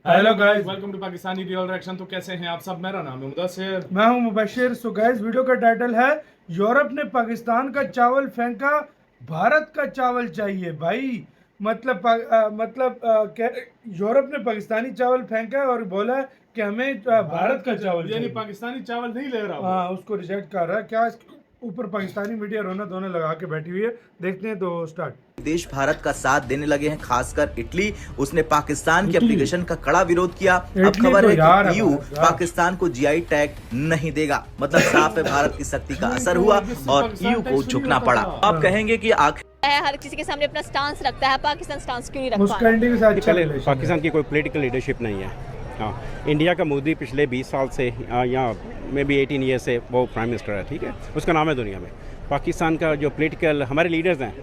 Hello guys, welcome to Pakistani real reaction. तो कैसे हैं आप सब? मेरा नाम है मुदस्सिर, मैं हूं मुबशिर। सो गाइस, वीडियो का टाइटल है यूरोप ने पाकिस्तान का चावल फेंका, भारत का चावल चाहिए भाई। यूरोप ने पाकिस्तानी चावल फेंका और बोला कि हमें भारत का चावल यानी चाहिए। पाकिस्तानी चावल नहीं ले रहा वो। हाँ, उसको रिजेक्ट कर रहा है। क्या इसके ऊपर पाकिस्तानी मीडिया रोना धोना लगा के बैठी हुई है। देखते हैं तो स्टार्ट। देश भारत का साथ देने लगे हैं, खासकर इटली। उसने पाकिस्तान की एप्लीकेशन का कड़ा विरोध किया। अब खबर है कि ईयू पाकिस्तान को जीआई टैग नहीं देगा। मतलब साफ है, भारत की शक्ति का असर हुआ और ईयू को झुकना पड़ा। आप कहेंगे कि आखिर हर किसी के सामने अपना स्टांस रखता है, पाकिस्तान स्टांस क्यों नहीं रख उस पा रहा? कंट्री के साथ चले पाकिस्तान की कोई पॉलिटिकल लीडरशिप नहीं है। हाँ, इंडिया का मोदी पिछले 20 साल से या मे बी 18 ईयर से वो प्राइम मिनिस्टर है, ठीक है, उसका नाम है दुनिया में। पाकिस्तान का जो पॉलिटिकल हमारे लीडर्स हैं,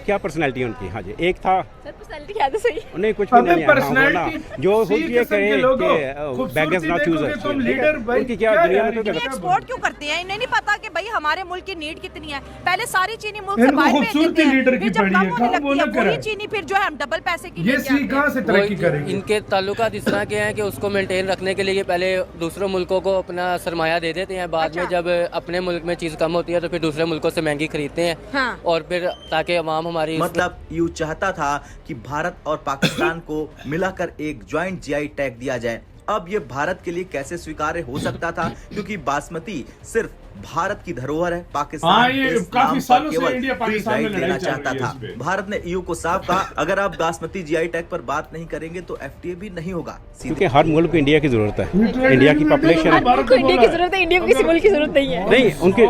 क्या पर्सनैलिटी है उनकी? हाँ जी, एक था सर पर्सनालिटी क्या तो सही नहीं, कुछ भी नहीं है। हाँ, पर्सनैलिटी जो होती है कहे कि बेगर्स नॉट चूजर्स, तुम लीडर भाई, उनकी क्या दुनिया में कोई एक्सपोर्ट क्यों करते हैं? इन्हें नहीं पता कि भाई हमारे मुल्क की नीड कितनी है। पहले सारी चीनी मुल्क से बाहर भेज देते हैं, लीडर की फिर जब पड़ी कम है, होने कहाँ लगती बोला है करे? वही चीनी फिर जो है हम डबल पैसे की ये लेके सी आते हैं। कहाँ से तरक्की करेगी? इनके ताल्लुकात इस तरह के हैं कि उसको मेंटेन रखने के लिए पहले दूसरों मुल्कों को अपना सरमाया दे देते हैं, बाद में जब अपने मुल्क में चीज़ कम होती है तो फिर दूसरे मुल्कों से महंगी खरीदते हैं। हाँ। और फिर ताकि अवाम हमारी मतलब ईयू चाहता था कि भारत और पाकिस्तान को मिलाकर एक ज्वाइंट जीआई टैग दिया जाए। अब ये भारत के लिए कैसे स्वीकार्य हो सकता था, क्योंकि बासमती सिर्फ भारत की धरोहर है। पाकिस्तान हाँ, ये इस काफी नाम सालों पर से केवल इंडिया पाकिस्तान में फ्री राइड लड़ाई देना चल चाहता रही है था। इस पे। भारत ने ईयू को साफ कहा, अगर आप बासमती जीआई टैग पर बात नहीं करेंगे तो एफटीए भी नहीं होगा। क्योंकि हर मुल्क को इंडिया की जरूरत है। इंडिया की पॉपुलेशन है, उनको इंडिया की जरूरत है, इंडिया को किसी मुल्क की जरूरत नहीं है। नहीं उनके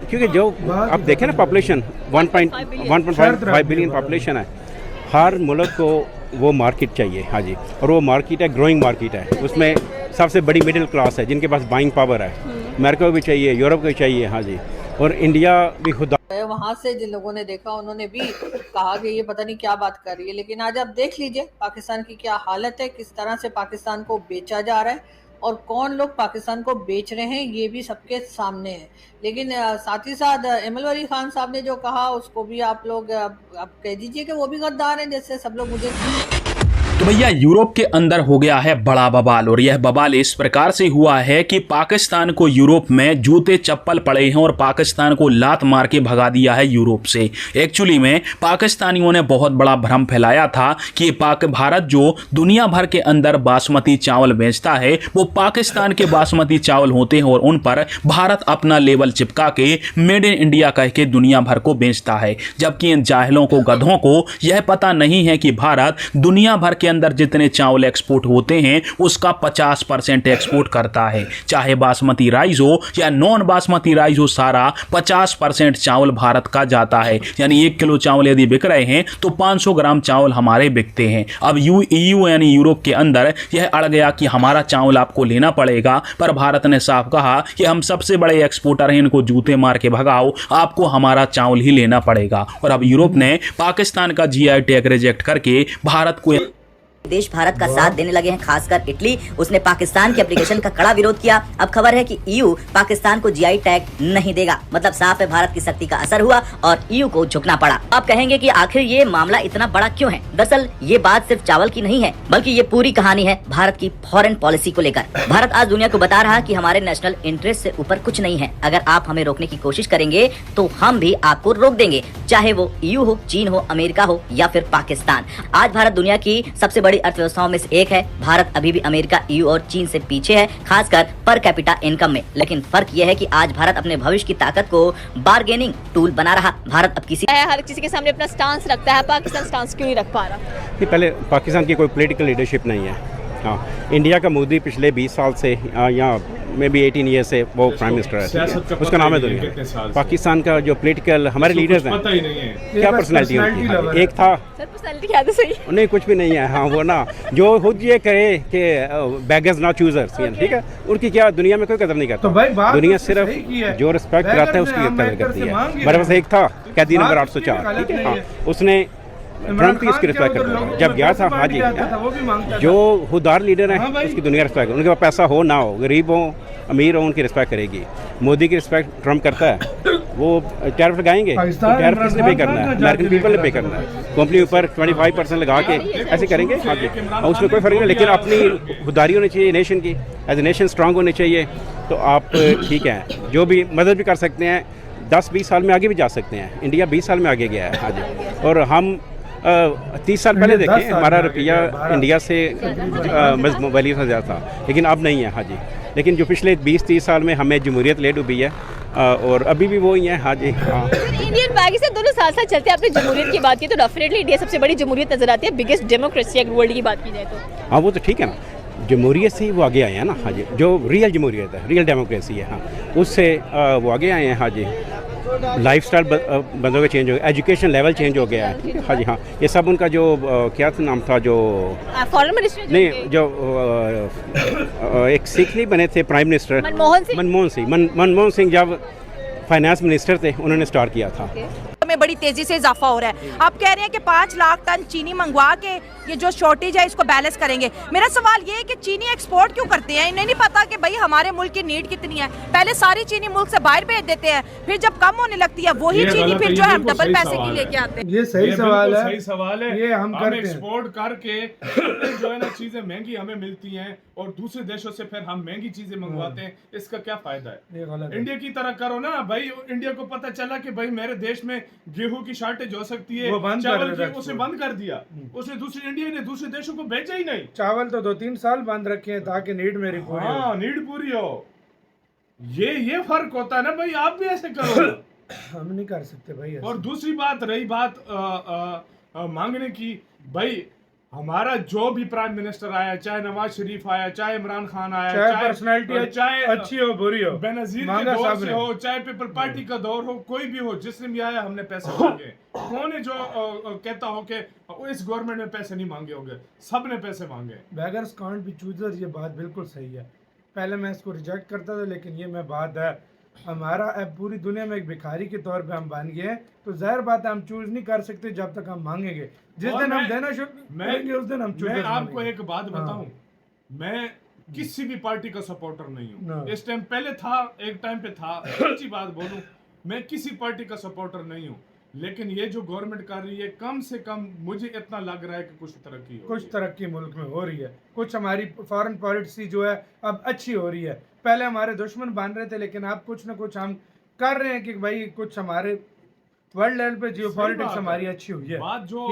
क्योंकि जो आप देखें ना, पॉपुलेशन 1.5 बिलियन पॉपुलेशन है। हर मुल्क को वो मार्केट चाहिए। हाँ जी, और वो मार्केट है, ग्रोइंग मार्केट है। उसमें सबसे बड़ी मिडिल क्लास है जिनके पास बाइंग पावर है। अमेरिका को भी चाहिए, यूरोप को भी चाहिए। हाँ जी, और इंडिया भी खुद वहाँ से जिन लोगों ने देखा उन्होंने भी कहा कि ये पता नहीं क्या बात कर रही है। लेकिन आज आप देख लीजिए पाकिस्तान की क्या हालत है, किस तरह से पाकिस्तान को बेचा जा रहा है और कौन लोग पाकिस्तान को बेच रहे हैं, ये भी सबके सामने है। लेकिन साथ ही साथ एमल वली खान साहब ने जो कहा उसको भी आप लोग अब कह दीजिए कि वो भी गद्दार हैं, जैसे सब लोग मुझे। तो भैया यूरोप के अंदर हो गया है बड़ा बवाल, और यह बवाल इस प्रकार से हुआ है कि पाकिस्तान को यूरोप में जूते चप्पल पड़े हैं और पाकिस्तान को लात मार के भगा दिया है यूरोप से। एक्चुअली में पाकिस्तानियों ने बहुत बड़ा भ्रम फैलाया था कि भारत जो दुनिया भर के अंदर बासमती चावल बेचता है वो पाकिस्तान के बासमती चावल होते हैं, और उन पर भारत अपना लेबल चिपका के मेड इन इंडिया कह के दुनिया भर को बेचता है। जबकि इन जाहिलों को, गधों को यह पता नहीं है कि भारत दुनिया भर के अंदर जितने चावल एक्सपोर्ट होते हैं उसका 50% एक्सपोर्ट करता है। चाहे बासमती राइस हो या नॉन बासमती राइस हो, सारा 50% चावल भारत का जाता है। यानी 1 किलो चावल यदि बिक रहे हैं तो 500 ग्राम चावल हमारे बिकते हैं। अब ईयू यानी यूरोप के अंदर यह अड़ गया कि हमारा चावल आपको लेना पड़ेगा, पर भारत ने साफ कहा कि हम सबसे बड़े एक्सपोर्टर हैं, इनको जूते मार के भगाओ, आपको हमारा चावल ही लेना पड़ेगा। और अब यूरोप ने पाकिस्तान का जीआई टैग रिजेक्ट करके भारत को देश भारत का साथ देने लगे हैं, खासकर इटली। उसने पाकिस्तान की एप्लीकेशन का कड़ा विरोध किया। अब खबर है कि ईयू पाकिस्तान को जीआई टैग नहीं देगा। मतलब साफ है, भारत की शक्ति का असर हुआ और ईयू को झुकना पड़ा। आप कहेंगे कि आखिर ये मामला इतना बड़ा क्यों है? दरअसल ये बात सिर्फ चावल की नहीं है, बल्कि ये पूरी कहानी है भारत की फॉरेन पॉलिसी को लेकर। भारत आज दुनिया को बता रहा है कि हमारे नेशनल इंटरेस्ट से ऊपर कुछ नहीं है। अगर आप हमें रोकने की कोशिश करेंगे तो हम भी आपको रोक देंगे, चाहे वो ईयू हो, चीन हो, अमेरिका हो या फिर पाकिस्तान। आज भारत दुनिया की सबसे बड़ी अर्थव्यवस्थाओं में से एक है। भारत अभी भी अमेरिका, ईयू और चीन से पीछे है, खासकर पर कैपिटा इनकम में। लेकिन फर्क यह है कि आज भारत अपने भविष्य की ताकत को बार्गेनिंग टूल बना रहा। भारत अब हर किसी के सामने अपना स्टांस रखता है, पाकिस्तान स्टांस क्यों नहीं रख पा रहा? पहले पाकिस्तान की कोई पॉलिटिकल लीडरशिप नहीं है। हाँ, इंडिया का मोदी पिछले 20 साल से या मे बी 18 ईयर से वो प्राइम मिनिस्टर है, ठीक है, उसका नाम है दुनिया में। पाकिस्तान का जो पॉलिटिकल हमारे लीडर्स हैं, क्या पर्सनैलिटी है उनकी? हाँ, एक था सर पर्सनालिटी क्या तो सही नहीं, कुछ भी नहीं है। हाँ, वो ना जो खुद ये कहे कि बेगर्स नॉट चूजर्स, ठीक है, उनकी क्या दुनिया में कोई कदर नहीं करता। तो भाई बात दुनिया तो सिर्फ सही की है। जो रिस्पेक्ट कराता है उसकी कदर करती है। मेरे पास एक था कैदी नंबर 804, ठीक है, हाँ, उसने ट्रम्प की इसकी रिस्पेक्ट करता है। जब गया था, हाँ जी, जो खुददार लीडर हैं उसकी दुनिया रिस्पेक्ट, उनके पास पैसा हो ना हो, गरीब हो अमीर हो, उनकी रिस्पेक्ट करेगी। मोदी की रिस्पेक्ट ट्रम्प करता है। वो टैरिफ लगाएंगे तो टैरिफ किसने पे करना है? अमेरिकन पीपल ने पे करना है। कंपनी ऊपर 25% लगा के ऐसे करेंगे आगे, और उसमें कोई फ़र्क नहीं। लेकिन अपनी खुदारी होनी चाहिए नेशन की, एज ए नेशन स्ट्रांग होनी चाहिए। तो आप ठीक है, जो भी मदद भी कर सकते हैं, 10-20 साल में आगे भी जा सकते हैं। इंडिया 20 साल में आगे गया है आज, और हम 30 साल पहले देखें हमारा रुपया इंडिया से वैल्यू से ज़्यादा था, लेकिन अब नहीं है। हाँ जी, लेकिन जो पिछले 20-30 साल में हमें जमहूरियत ले डूबी है, और अभी भी वो ही है। हाँ जी, हाँ। इंडियन पाकिस्तान दोनों साथ साथ चलते हैं। आपने जमहूरियत की बात की तो डेफिनेटली इंडिया सबसे बड़ी जमहूरियत नजर आती है, बिगेस्ट डेमोक्रेसी अगर वर्ल्ड की बात की जाए तो। हाँ, वो तो ठीक है ना, जमहूरियत से ही वो आगे आए हैं ना। हाँ जी, जो रियल जमहूरियत है, रियल डेमोक्रेसी है, हाँ, उससे वो आगे आए हैं। हाँ जी, लाइफस्टाइल बंदों का चेंज हो गया, एजुकेशन लेवल चेंज हो गया है। हाँ जी, हाँ, ये सब उनका जो क्या नाम था, जो फॉरेन मिनिस्टर नहीं, जो एक सिख नहीं बने थे प्राइम मिनिस्टर, मनमोहन सिंह जब फाइनेंस मिनिस्टर थे, उन्होंने स्टार्ट किया था। में बड़ी तेजी से इजाफा हो रहा है। आप कह रहे हैं कि 5 लाख टन चीनी मंगवा के ये जो शॉर्टेज है इसको बैलेंस करेंगे। मेरा सवाल ये है कि चीनी एक्सपोर्ट क्यों करते हैं? इन्हें नहीं पता कि भाई हमारे मुल्क की नीड कितनी है? पहले सारी चीनी मुल्क से बाहर भेज देते हैं, फिर जब कम होने लगती है वही चीनी फिर जो है हम डबल पैसे की लेके आते हैं। ये सही सवाल है, सही सवाल है। ये हम करते हैं, एक्सपोर्ट करके जो है ना चीजें महंगी हमें मिलती हैं, और दूसरे देशों से फिर हम महंगी चीजें मंगवाते हैं। इसका क्या फायदा है? ये गलत है। इंडिया की तरह करो ना भाई। इंडिया को पता चला कि भाई मेरे देश में गेहूं की शॉर्टेज हो सकती है, चावल की, उसे बंद कर दिया। उसने इंडिया ने दूसरे देशों को भेजा ही नहीं। चावल तो 2-3 साल बंद रखे हैं ताकि नीड मेरी पूरी हो। हाँ, नीड पूरी हो। ये फर्क होता है ना भाई, आप भी ऐसे करो। हम नहीं कर सकते भाई ऐसे। और दूसरी बात रही बात मांगने की, भाई हमारा जो भी प्राइम मिनिस्टर आया, चाहे नवाज शरीफ आया, चाहे इमरान खान आया, चाहे पर्सनालिटी चाहे अच्छी हो बुरी हो, बेनजीर के दौर से हो, चाहे पीपल पार्टी का दौर हो, कोई भी हो, जिसने भी आया हमने पैसे मांगे। कौन है जो कहता हो कि इस गवर्नमेंट में पैसे नहीं मांगे होंगे? सब ने पैसे मांगे। बेगर्स कांट बी चूजर्स, ये बात बिल्कुल सही है। पहले मैं इसको रिजेक्ट करता था, लेकिन ये मैं बात है, हमारा अब पूरी दुनिया में एक भिखारी के तौर पे हम बन गए हैं, तो जाहिर बात है हम चूज नहीं कर सकते जब तक हम मांगेंगे। जिस दिन हम देना शुरू करेंगे उस दिन हम चूज। मैं आपको एक बात बताऊं, मैं किसी भी पार्टी का सपोर्टर नहीं हूं। इस टाइम पहले था, एक टाइम पे था, सच्ची बात बोलूं, मैं किसी पार्टी का सपोर्टर नहीं हूं। लेकिन ये जो गवर्नमेंट कर रही है, कम से कम मुझे इतना लग रहा है कि कुछ तरक्की मुल्क में हो रही है। कुछ हमारी फॉरेन पॉलिसी जो है अब अच्छी हो रही है। पहले हमारे दुश्मन बन रहे थे, लेकिन अब कुछ ना कुछ हम कर रहे हैं कि भाई कुछ हमारे वर्ल्ड लेवल पे जियोपॉलिटिक्स हमारी अच्छी हुई है।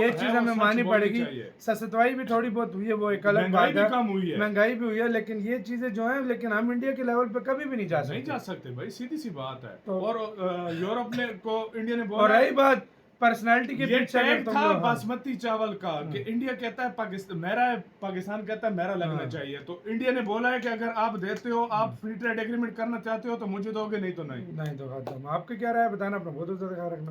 ये चीज हमें माननी पड़ेगी। सस्ताई भी थोड़ी बहुत हुई है, वो एक अलग बात है, महंगाई भी हुई है, लेकिन ये चीजें जो है, लेकिन हम इंडिया के लेवल पे कभी भी नहीं जा सकते भाई, सीधी सी बात है। तो और यूरोप ने को इंडिया ने बोला, और रही बात पर्सनालिटी के पीछे था बासमती चावल का कि इंडिया कहता है पाकिस्तान मेरा है, पाकिस्तान कहता है मेरा लगना चाहिए। तो इंडिया ने बोला है कि अगर आप देते हो, आप फ्री ट्रेड एग्रीमेंट करना चाहते हो तो मुझे दोगे, नहीं तो नहीं। तो खत्म। आपके क्या राय बताना, अपना बहुत ज्यादा ख्याल रखना।